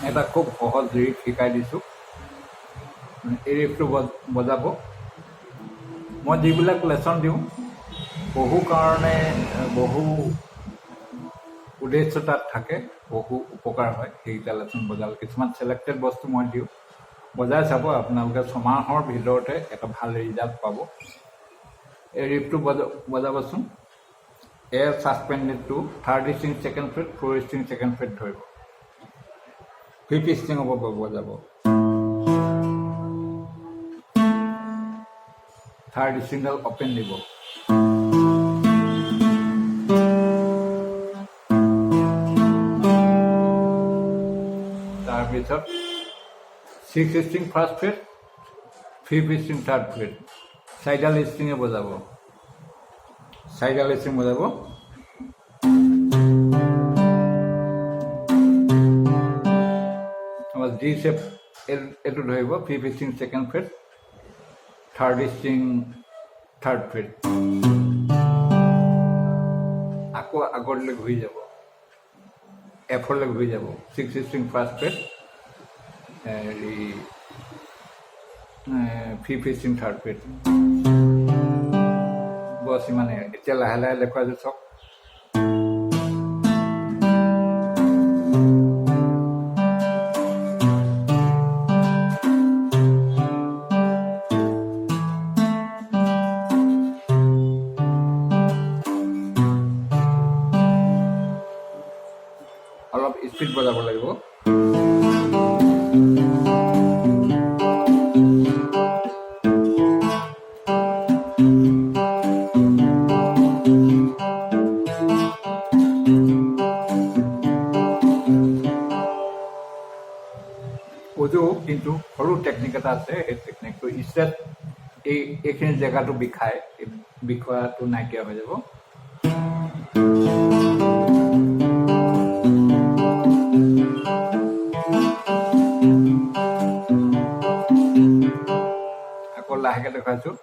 এটা খুব সহজ ৰিফ শিকাই দিছোঁ। এই ৰিফটো বজাব। মই যিবিলাক লেচন দিওঁ বহু কাৰণে বহু উদ্দেশ্য তাত থাকে, বহু উপকাৰ হয় সেইকেইটা লেচন বজালে। কিছুমান ছিলেক্টেড বস্তু মই দিওঁ, বজাই চাব, আপোনালোকে 6 মাহৰ ভিতৰতে এটা ভাল ৰিজাল্ট পাব। এই ৰিফটো বজাবচোন। এ ছাছপেণ্ডেডটো 3rd string 2nd fret 4th string 2nd fret ধৰিব, 5th string হ'ব বজাব, 3rd stringডাল অপেন দিব, তাৰপিছত 6th string 1st fret 5th string 3rd fret 4ডাল ষ্ট্ৰিঙে বজাব, 4ডাল ষ্ট্ৰিং বজাব। জি শেপ এইটো ধৰিব, 5th string 2nd fret 3rd string 3rd fret, আকৌ আগলৈ ঘূৰি যাব, এফলৈ ঘূৰি যাব, 6th string 1st fret 5th string 3rd fret। বছ ইমানে। এতিয়া লাহে লাহে দেখুৱাই দিছোঁ চাওক। অলপ স্পীড বজাব লাগিব। ওজো কিন্তু সৰু টেকনিক এটা আছে, সেই টেকনিকটো ষ্টেট এইখিনি জেগাটো বিষায়, বিষোৱাটো নাইকিয়া হৈ যাব। আকৌ লাহেকৈ দেখুৱাইছোঁ।